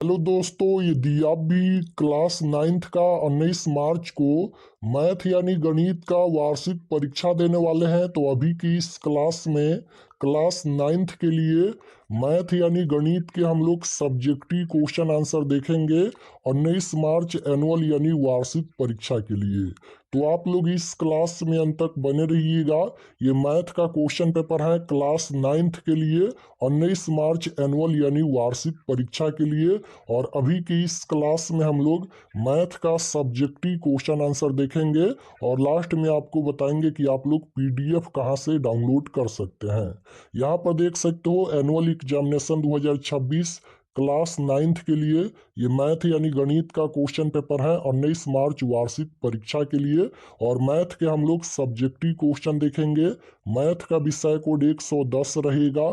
Hello दोस्तों, यदि आप भी क्लास नाइन्थ का 19 मार्च को मैथ यानी गणित का वार्षिक परीक्षा देने वाले हैं तो अभी की इस क्लास में क्लास नाइन्थ के लिए मैथ यानी गणित के हम लोग सब्जेक्टिव क्वेश्चन आंसर देखेंगे 19 मार्च एनुअल यानी वार्षिक परीक्षा के लिए। तो आप लोग इस क्लास में अंत तक बने रहिएगा। ये मैथ का क्वेश्चन पेपर है क्लास नाइन्थ के लिए 19 मार्च एनुअल यानी वार्षिक परीक्षा के लिए। और अभी की इस क्लास में हम लोग मैथ का सब्जेक्टिव क्वेश्चन आंसर देखेंगे और लास्ट में आपको बताएंगे कि आप लोग पीडीएफ कहाँ से डाउनलोड कर सकते हैं। यहाँ पर देख सकते हो एनुअल एग्जामिनेशन 2026 क्लास नाइन्थ के लिए ये मैथ यानी गणित का क्वेश्चन पेपर है 19 मार्च वार्षिक परीक्षा के लिए। और मैथ के हम लोग सब्जेक्टिव क्वेश्चन देखेंगे। मैथ का विषय कोड 110 रहेगा।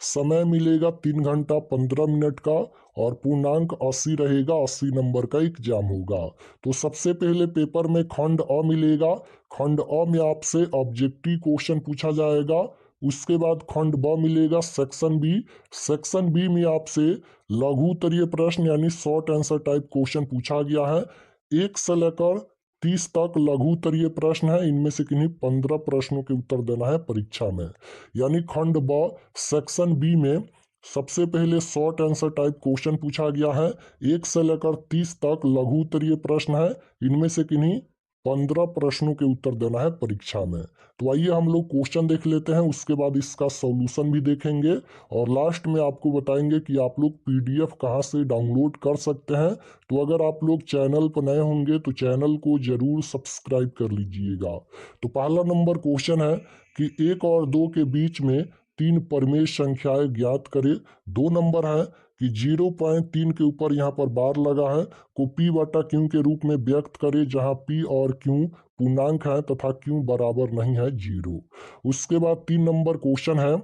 समय मिलेगा 3 घंटा 15 मिनट का और पूर्णांक 80 रहेगा। 80 नंबर का एग्जाम होगा। तो सबसे पहले पेपर में खंड अ मिलेगा। खंड अ में आपसे ऑब्जेक्टिव क्वेश्चन पूछा जाएगा। उसके बाद खंड ब मिलेगा सेक्शन बी। सेक्शन बी में आपसे लघु उत्तरीय प्रश्न यानी शॉर्ट आंसर टाइप क्वेश्चन पूछा गया है। 1 से लेकर 30 तक लघु उत्तरीय प्रश्न है। इनमें से किन्हीं 15 प्रश्नों के उत्तर देना है परीक्षा में। यानी खंड ब सेक्शन बी में सबसे पहले शॉर्ट आंसर टाइप क्वेश्चन पूछा गया है। 1 से लेकर 30 तक लघु उत्तरीय प्रश्न है। इनमें से किन्हीं 15 प्रश्नों के उत्तर देना है परीक्षा में। तो आइए हम लोग क्वेश्चन देख लेते हैं, उसके बाद इसका सॉल्यूशन भी देखेंगे और लास्ट में आपको बताएंगे कि आप लोग पीडीएफ कहाँ से डाउनलोड कर सकते हैं। तो अगर आप लोग चैनल पर नए होंगे तो चैनल को जरूर सब्सक्राइब कर लीजिएगा। तो पहला नंबर क्वेश्चन है कि 1 और 2 के बीच में 3 परिमेय संख्याएं ज्ञात करें। 2 नंबर है कि 0.3 के ऊपर यहाँ पर बार लगा है को P बटा Q के रूप में व्यक्त करे जहाँ P और Q पूर्णांक है तथा Q बराबर नहीं है 0। उसके बाद 3 नंबर क्वेश्चन है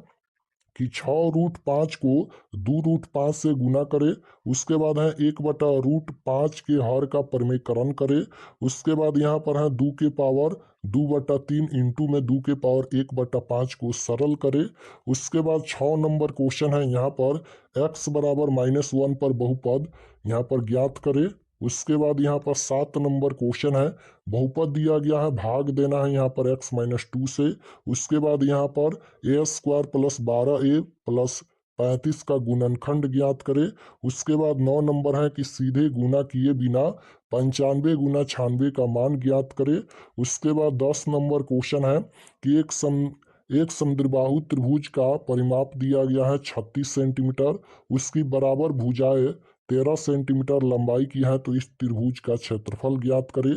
कि 6√5 को 2√5 से गुना करे। उसके बाद है 1/√5 के हर का परिमेयकरण करे। उसके बाद यहाँ पर है 2 के पावर 2/3 इंटू में 2 के पावर 1/5 को सरल करे। उसके बाद 6 नंबर क्वेश्चन है यहाँ पर x बराबर -1 पर बहुपद यहाँ पर ज्ञात करे। उसके बाद यहाँ पर 7 नंबर क्वेश्चन है बहुपद दिया गया है, भाग देना है यहाँ पर x-2 से। उसके बाद यहाँ पर a² प्लस 12a प्लस 35 का गुणनखंड ज्ञात करे। उसके बाद 9 नंबर है कि सीधे गुना किए बिना 95 गुना 96 का मान ज्ञात करे। उसके बाद 10 नंबर क्वेश्चन है कि एक समद्विबाहु त्रिभुज का परिमाप दिया गया है 36 सेंटीमीटर। उसकी बराबर भुजाएं 13 सेंटीमीटर लंबाई की है तो इस त्रिभुज का क्षेत्रफल ज्ञात करे।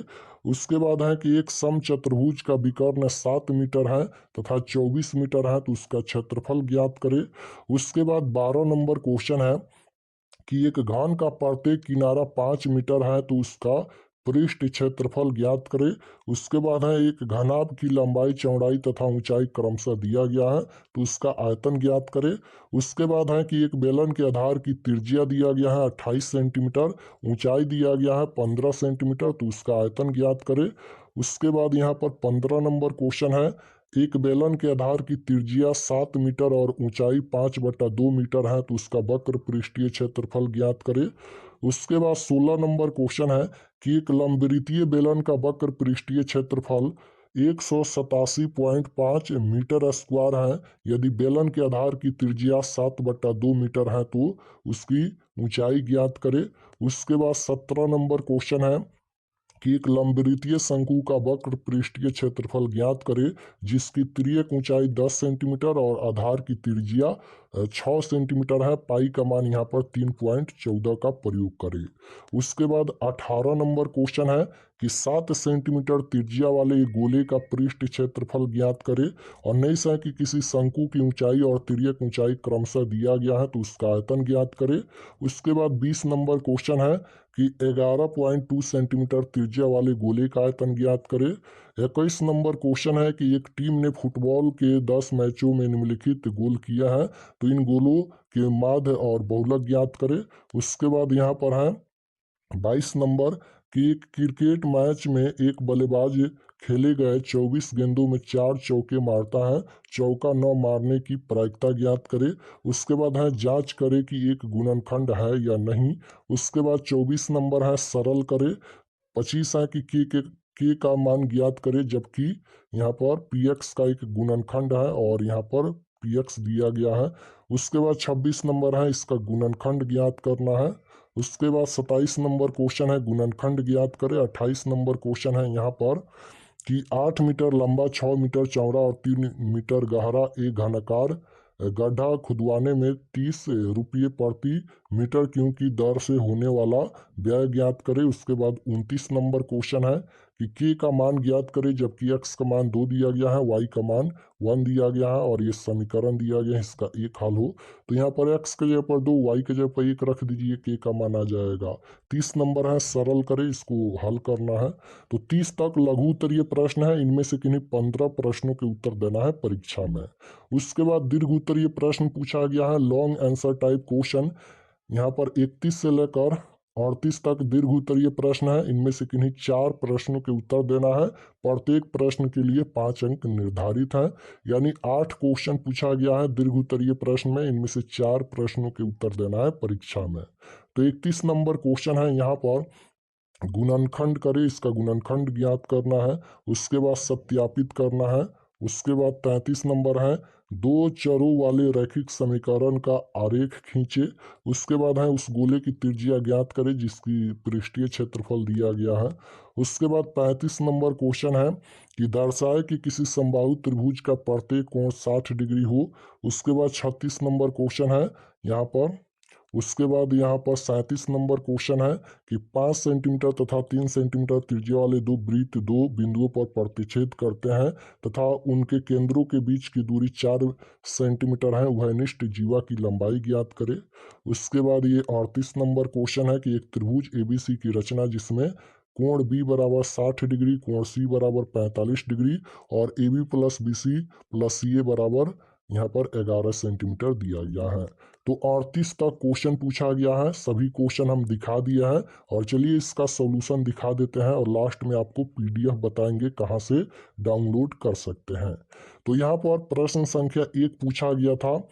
उसके बाद है कि एक समचतुर्भुज का विकर्ण 7 मीटर है तथा 24 मीटर है तो उसका क्षेत्रफल ज्ञात करे। उसके बाद 12 नंबर क्वेश्चन है कि एक घन का प्रत्येक किनारा 5 मीटर है तो उसका पृष्ठ क्षेत्रफल ज्ञात करे। उसके बाद है एक घनाभ की लंबाई चौड़ाई तथा ऊंचाई क्रमशः दिया गया है तो उसका आयतन ज्ञात करे। उसके बाद है कि एक बेलन के आधार की त्रिज्या दिया गया है 28 सेंटीमीटर, ऊंचाई दिया गया है 15 सेंटीमीटर तो उसका आयतन ज्ञात करे। उसके बाद यहाँ पर 15 नंबर क्वेश्चन है एक बेलन के आधार की त्रिज्या 7 मीटर और ऊंचाई 5/2 मीटर है तो उसका वक्र पृष्ठीय क्षेत्रफल ज्ञात करे। उसके बाद 16 नंबर क्वेश्चन है कि एक लंबवृत्तीय बेलन का वक्र पृष्ठीय क्षेत्रफल 187.5 मीटर स्क्वायर है। यदि बेलन के आधार की त्रिज्या 7/2 मीटर है तो उसकी ऊंचाई ज्ञात करे। उसके बाद 17 नंबर क्वेश्चन है कि एक लंबवृत्तीय शंकु का वक्र पृष्ठीय क्षेत्रफल ज्ञात करे जिसकी तिर्यक ऊंचाई 10 सेंटीमीटर और आधार की त्रिज्या 6 सेंटीमीटर है। पाई का मान यहाँ पर 3.14 का प्रयोग करें। उसके बाद 18 नंबर क्वेश्चन है कि 7 सेंटीमीटर त्रिज्या वाले एक गोले का पृष्ठ क्षेत्रफल ज्ञात करे और नहीं है कि किसी शंकु की ऊंचाई और तिर्यक ऊंचाई क्रमशः दिया गया है तो उसका आयतन ज्ञात करे। उसके बाद 20 नंबर क्वेश्चन है कि 11.2 सेंटीमीटर त्रिज्या वाले गोले का आयतन ज्ञात करे। 21 नंबर क्वेश्चन है कि एक टीम ने फुटबॉल के 10 मैचों में निम्नलिखित गोल किया है तो इन गोलों के माध्य और बहुलक ज्ञात करे। उसके बाद यहाँ पर है 22 नंबर कि एक क्रिकेट मैच में एक बल्लेबाज खेले गए 24 गेंदों में 4 चौके मारता है, चौका न मारने की प्रायिकता ज्ञात करे। उसके बाद है जांच करे कि एक गुणनखंड है या नहीं। उसके बाद 24 नंबर है सरल करे। 25 है कि के का मान ज्ञात करे, जबकि यहाँ पर पी एक्स का एक गुणनखंड है और यहाँ पर पी एक्स दिया गया है। उसके बाद 26 नंबर है इसका गुणनखंड ज्ञात करना है। उसके बाद 27 नंबर क्वेश्चन है गुणनखंड ज्ञात करे। 28 नंबर क्वेश्चन है यहाँ पर कि 8 मीटर लंबा, 6 मीटर चौड़ा और 3 मीटर गहरा एक घनाकार गड्ढा खुदवाने में 30 रुपये प्रति मीटर क्यूब की दर से होने वाला व्यय ज्ञात करे। उसके बाद 29 नंबर क्वेश्चन है कि के का मान ज्ञात करे, जबकि एक्स का मान 2 दिया गया है, वाई का मान 1 दिया गया है और ये समीकरण दिया गया है, इसका एक हल हो। तो यहाँ पर एक्स के जगह पर 2, वाई के जगह पर 1 रख दीजिए, के का मान आ जाएगा। 30 नंबर है सरल करे, इसको हल करना है। तो 30 तक लघु उत्तरीय प्रश्न है, इनमें से किन्हीं 15 प्रश्नों के उत्तर देना है परीक्षा में। उसके बाद दीर्घ उत्तरीय प्रश्न पूछा गया है, लॉन्ग आंसर टाइप क्वेश्चन। यहाँ पर 31 से लेकर 38 तक दीर्घ उत्तरीय प्रश्न है, इनमें से किन्हीं 4 प्रश्नों के उत्तर देना है। प्रत्येक प्रश्न के लिए 5 अंक निर्धारित है, यानी 8 क्वेश्चन पूछा गया है दीर्घ उत्तरीय प्रश्न में, इनमें से 4 प्रश्नों के उत्तर देना है परीक्षा में। तो 31 नंबर क्वेश्चन है यहाँ पर गुणनखंड करे, इसका गुणनखंड ज्ञात करना है। उसके बाद सत्यापित करना है। उसके बाद 33 नंबर है दो चरों वाले रैखिक समीकरण का आरेख खींचे। उसके बाद है उस गोले की त्रिज्या ज्ञात करें जिसकी पृष्ठीय क्षेत्रफल दिया गया है। उसके बाद 35 नंबर क्वेश्चन है कि दर्शाए कि किसी समबाहु त्रिभुज का प्रत्येक कोण 60 डिग्री हो। उसके बाद 36 नंबर क्वेश्चन है यहाँ पर। उसके बाद यहाँ पर 37 नंबर क्वेश्चन है कि 5 सेंटीमीटर तथा 3 सेंटीमीटर त्रिज्या वाले दो वृत्त दो बिंदुओं पर प्रतिच्छेद करते हैं तथा उनके केंद्रों के बीच की दूरी 4 सेंटीमीटर है, वहनिष्ठ जीवा की लंबाई ज्ञात करे। उसके बाद ये 38 नंबर क्वेश्चन है कि एक त्रिभुज एबीसी की रचना जिसमें कोण बी बराबर 60 डिग्री, कोण सी बराबर 45 डिग्री और A B plus B C plus C A बराबर यहाँ पर 11 सेंटीमीटर दिया गया है। तो 38 तक क्वेश्चन पूछा गया है, सभी क्वेश्चन हम दिखा दिया है और चलिए इसका सॉल्यूशन दिखा देते हैं और लास्ट में आपको पीडीएफ बताएंगे कहाँ से डाउनलोड कर सकते हैं। तो यहाँ पर प्रश्न संख्या 1 पूछा गया था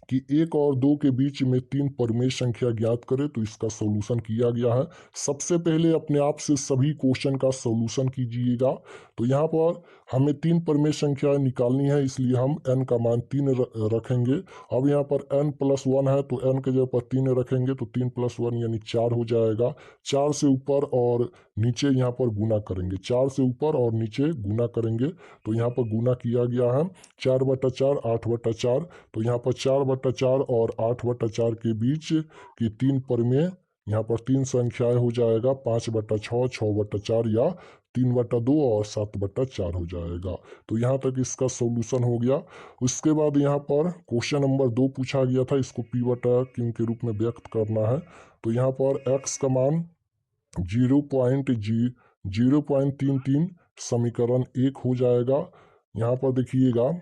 कि 1 और 2 के बीच में 3 परिमेय संख्या ज्ञात करें, तो इसका सॉल्यूशन किया गया है। सबसे पहले अपने आप से सभी क्वेश्चन का सॉल्यूशन कीजिएगा। तो यहाँ पर हमें 3 परिमेय संख्या निकालनी है, इसलिए हम n का मान 3 रखेंगे। अब यहाँ पर n प्लस 1 है तो n के जगह पर 3 रखेंगे तो 3 प्लस 1 यानी 4 हो जाएगा। 4 से ऊपर और नीचे यहाँ पर गुना करेंगे, 4 से ऊपर और नीचे गुना करेंगे तो यहाँ पर गुना किया गया है। 4/4 8/4, तो यहाँ पर 4/4 और 8/4 के बीच की 3 परिमेय, यहाँ पर 3 संख्याएं हो जाएगा 5/6, 6/4 या 3/2 और 7/4 हो जाएगा। तो यहाँ तक इसका सॉल्यूशन हो गया। उसके बाद यहाँ पर क्वेश्चन नंबर 2 पूछा गया था, इसको p/q के रूप में व्यक्त करना है। तो यहाँ पर x का मान 0.33 समीकरण 1 हो जाएगा। यहाँ पर देखिएगा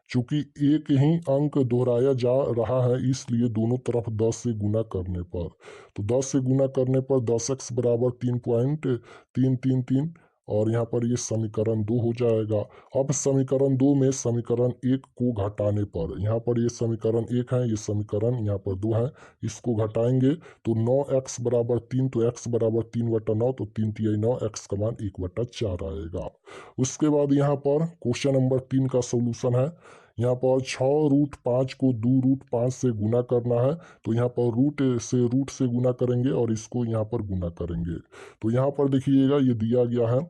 चूंकि एक ही अंक दोहराया जा रहा है इसलिए दोनों तरफ 10 से गुना करने पर, तो 10 से गुना करने पर 10x बराबर 3.333 और यहाँ पर ये समीकरण 2 हो जाएगा। अब समीकरण 2 में समीकरण 1 को घटाने पर, यहाँ पर ये समीकरण 1 है, ये समीकरण यहाँ पर 2 है, इसको घटाएंगे तो 9x बराबर 3, तो x बराबर 3/9, तो 3 तिहाई 9, x का मान 1/4 आएगा। उसके बाद यहाँ पर क्वेश्चन नंबर 3 का सोल्यूशन है। यहाँ पर 6√5 को 2√5 से गुना करना है, तो यहाँ पर रूट से गुना करेंगे और इसको यहाँ पर गुना करेंगे। तो यहाँ पर देखिएगा ये दिया गया है,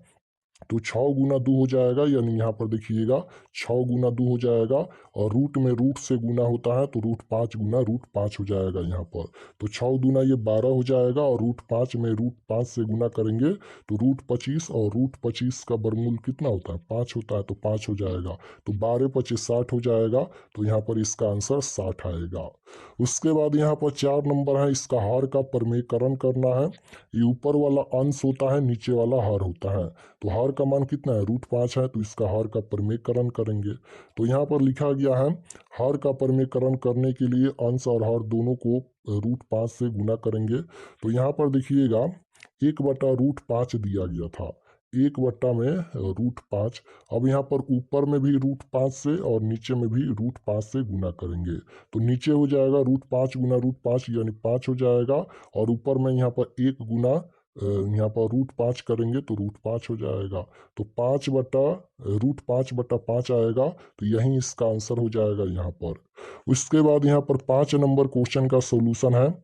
तो 6 गुना 2 हो जाएगा, यानी यहाँ पर देखिएगा 6 गुना 2 हो जाएगा और रूट में रूट से गुना होता है तो √5 गुना √5 हो जाएगा यहाँ पर। तो 6 दूना ये 12 हो जाएगा और √5 में √5 से गुना करेंगे तो √25 और √25 का वर्गमूल कितना होता है 5 होता है, तो 5 हो जाएगा। तो 12×5 = 60 हो जाएगा, तो यहाँ पर इसका आंसर 60 आएगा। उसके बाद यहाँ पर 4 नंबर है, इसका हर का परिमेयकरण करना है। ये ऊपर वाला अंश होता है, नीचे वाला हर होता है, तो हर का मान कितना है √5 है, तो इसका हर का परिमेयकरण करेंगे। तो यहाँ पर लिखा गया है हर का परिमेयकरण करने के लिए अंश और हर दोनों को √5 से गुना करेंगे। तो यहाँ पर देखिएगा 1/√5 दिया गया था, 1 में √5। अब यहाँ पर ऊपर में भी √5 से और नीचे में भी √5 से गुना करेंगे तो नीचे हो जाएगा √5 गुना √5 यानी 5 हो जाएगा, और ऊपर में यहाँ पर 1 गुना यहाँ पर √5 करेंगे तो √5 हो जाएगा। तो 5/√5/5 आएगा, तो यही इसका आंसर हो जाएगा यहाँ पर। उसके बाद यहाँ पर 5 नंबर क्वेश्चन का सोल्यूशन है।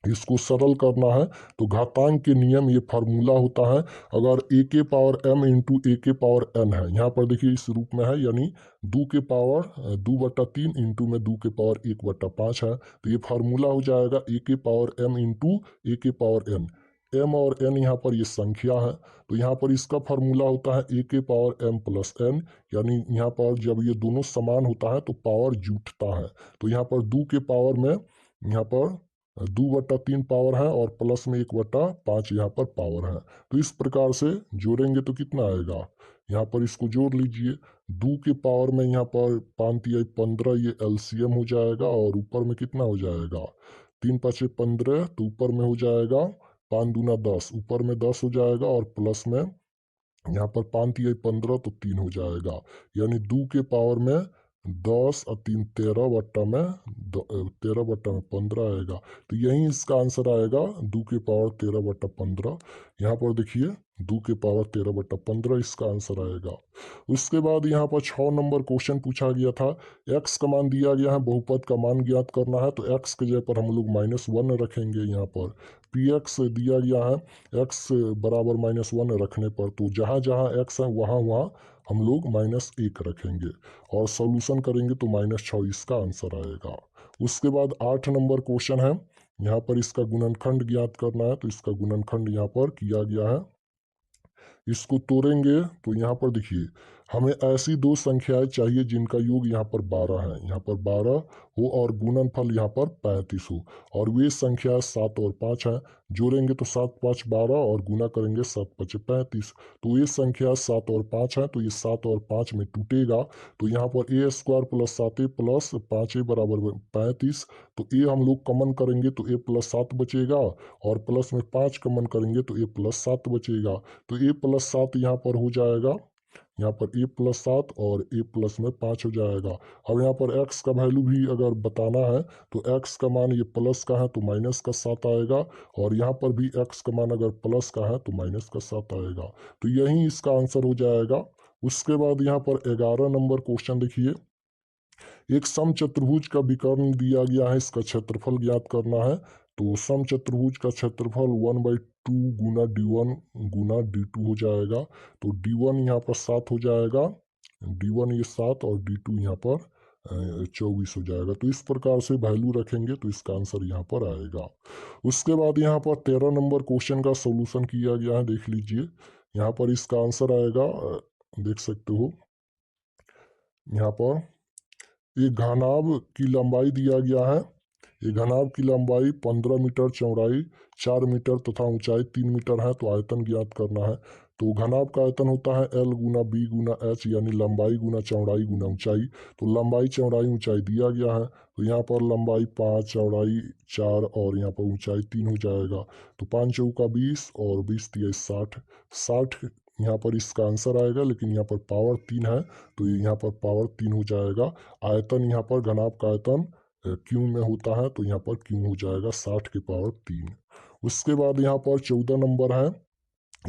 इसको सरल करना है तो घातांक के नियम ये फार्मूला होता है। अगर a के पावर m इंटू a के पावर n है, यहाँ पर देखिए इस रूप में है, यानी 2 के पावर 2/3 इंटू में 2 के पावर 1/5 है, तो ये फार्मूला हो जाएगा a के पावर m इंटू a के पावर n। m और n यहाँ पर ये संख्या है, तो यहाँ पर इसका फार्मूला होता है a के पावर m प्लस n, यानी यहाँ पर जब ये दोनों समान होता है तो पावर जुटता है। तो यहाँ पर 2 के पावर में यहाँ पर 2/3 पावर है और प्लस में 1/5 यहाँ पर पावर है। तो इस प्रकार से जोड़ेंगे तो कितना आएगा, यहाँ पर इसको जोड़ लीजिए। 2 के पावर में यहाँ पर 5×3 = 15, ये एलसीएम हो जाएगा, और ऊपर में कितना हो जाएगा 3×5 = 15, तो ऊपर में हो जाएगा 5×2 = 10, ऊपर में 10 हो जाएगा, और प्लस में यहाँ पर 5×3 = 15 तो 3 हो जाएगा, यानी 2 के पावर में 10 और 3 13/15 आएगा। तो यही इसका आंसर आएगा 2 के पावर 13/15। यहाँ पर देखिए 2 के पावर 13/15 इसका आंसर आएगा। उसके बाद यहाँ पर 6 नंबर क्वेश्चन पूछा गया था। x का मान दिया गया है, बहुपद का मान ज्ञात करना है, तो x के जगह पर हम लोग -1 रखेंगे। यहाँ पर px दिया गया है, x बराबर -1 रखने पर तो जहाँ जहाँ x है वहाँ वहाँ हम लोग -1 रखेंगे और सॉल्यूशन करेंगे तो -6 इसका आंसर आएगा। उसके बाद 8 नंबर क्वेश्चन है, यहाँ पर इसका गुणनखंड ज्ञात करना है, तो इसका गुणनखंड यहाँ पर किया गया है। इसको तोड़ेंगे तो यहाँ पर देखिए हमें ऐसी दो संख्याएं चाहिए जिनका योग यहाँ पर 12 है, यहाँ पर 12 हो और गुणनफल यहाँ पर 35 हो, और वे संख्या 7 और 5 है। जोड़ेंगे तो 7 × 5 = 12 और गुना करेंगे 7 × 5 = 35। तो ये संख्या 7 और 5 है, तो ये 7 और 5 में टूटेगा, तो यहाँ पर a² + 7a + 5a = 35। तो a हम लोग कॉमन करेंगे तो a + 7 बचेगा, और प्लस में 5 कॉमन करेंगे तो a + 7 बचेगा। तो a + 7 यहाँ पर हो जाएगा, यहाँ पर a + 7 और a प्लस में 5 हो जाएगा। अब यहाँ पर x का वैल्यू भी अगर बताना है तो x का मान ये प्लस का है तो -7 आएगा, और यहाँ पर भी x का मान अगर प्लस का है तो -7 आएगा। तो यही इसका आंसर हो जाएगा। उसके बाद यहाँ पर 11 नंबर क्वेश्चन देखिए, एक समचतुर्भुज का विकर्ण दिया गया है, इसका क्षेत्रफल ज्ञात करना है। तो समचतुर्भुज का क्षेत्रफल 1/2 गुना d1 गुना d2 हो जाएगा। तो d1 यहाँ पर 7 हो जाएगा, d1 ये 7 और d2 यहाँ पर 24 हो जाएगा। तो इस प्रकार से वैल्यू रखेंगे तो इसका आंसर यहाँ पर आएगा। उसके बाद यहाँ पर 13 नंबर क्वेश्चन का सोल्यूशन किया गया है, देख लीजिए। यहाँ पर इसका आंसर आएगा, देख सकते हो यहाँ पर एक घनाभ की लंबाई दिया गया है। एक घनाभ की लंबाई 15 मीटर, चौड़ाई 4 मीटर तथा ऊंचाई 3 मीटर है, तो आयतन ज्ञात करना है। तो घनाभ का आयतन होता है L × B × H, यानी लंबाई गुना चौड़ाई गुना ऊंचाई। तो लंबाई चौड़ाई ऊंचाई दिया गया है, तो यहाँ पर लंबाई 5, चौड़ाई 4 और यहाँ पर ऊंचाई 3 हो जाएगा। तो 5 × 4 = 20 और 20 × 3 = 60। 60 यहाँ पर इसका आंसर आएगा, लेकिन यहाँ पर पावर 3 है तो यहाँ पर पावर 3 हो जाएगा। आयतन यहाँ पर घनाभ का आयतन क्यों में होता है, तो यहाँ पर क्यों हो जाएगा 60 की पावर 3। उसके बाद यहाँ पर 14 नंबर है,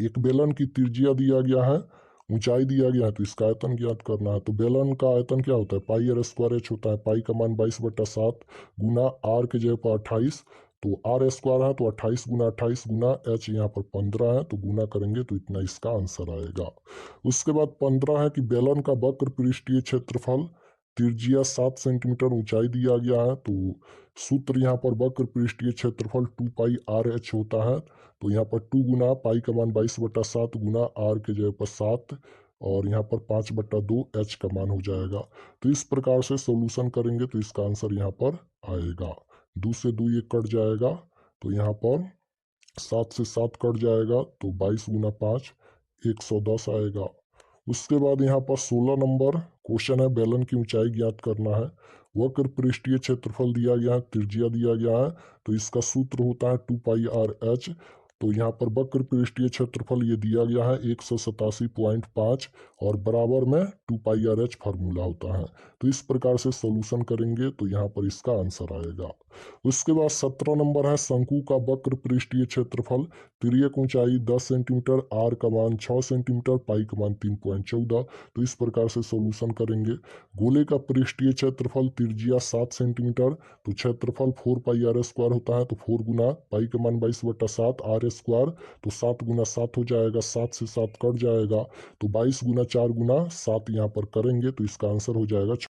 एक बेलन की त्रिज्या दिया गया है, ऊंचाई दिया गया है, तो इसका आयतन ज्ञात करना है। तो बेलन का आयतन क्या होता है, πr² होता है। पाई का मान 22/7 गुना r के जगह पर 28, तो r² है तो 28 × 28 गुना h यहाँ पर 15 है, तो गुना करेंगे तो इतना इसका आंसर आएगा। उसके बाद 15 है कि बेलन का वक्र पृष्ठीय क्षेत्रफल त्रिज्या 7 सेंटीमीटर, ऊंचाई दिया गया है। तो सूत्र यहाँ पर वक्र पृष्ठीय क्षेत्रफल 2πr/h होता है। तो यहाँ पर 2 गुना पाई का मान 22/7 गुना r के जगह पर 7 और यहाँ पर 5/2 h का मान हो जाएगा। तो इस प्रकार से सॉल्यूशन करेंगे तो इसका आंसर यहाँ पर आएगा। 2 से 2 ये कट जाएगा, तो यहाँ पर 7 से 7 कट जाएगा, तो 22 गुना 5 110 आएगा। उसके बाद यहाँ पर 16 नंबर क्वेश्चन है, बेलन की ऊंचाई ज्ञात करना है। वक्र पृष्ठीय क्षेत्रफल दिया गया है, त्रिज्या दिया गया है, तो इसका सूत्र होता है 2πr/h। तो यहाँ पर वक्र पृष्ठीय क्षेत्रफल ये दिया गया है 187.5 और बराबर में 2πRH फार्मूला होता है। तो इस प्रकार से सॉल्यूशन करेंगे तो यहाँ पर इसका आंसर आएगा। उसके बाद 17 नंबर है शंकु का वक्र पृष्ठीय क्षेत्रफल, तिर्यक ऊंचाई 10 सेंटीमीटर, आर का मान 6 सेंटीमीटर, पाई का मान 3.14। तो इस प्रकार से सॉल्यूशन करेंगे। गोले का पृष्ठीय क्षेत्रफल त्रिज्या 7 सेंटीमीटर, तो क्षेत्रफल 4πR² होता है, तो 4 गुना पाई का मान 22/7 R², तो 7 गुना 7 हो जाएगा, 7 से 7 कट जाएगा, तो 22 गुना 4 गुना 7 यहाँ पर करेंगे तो इसका आंसर हो जाएगा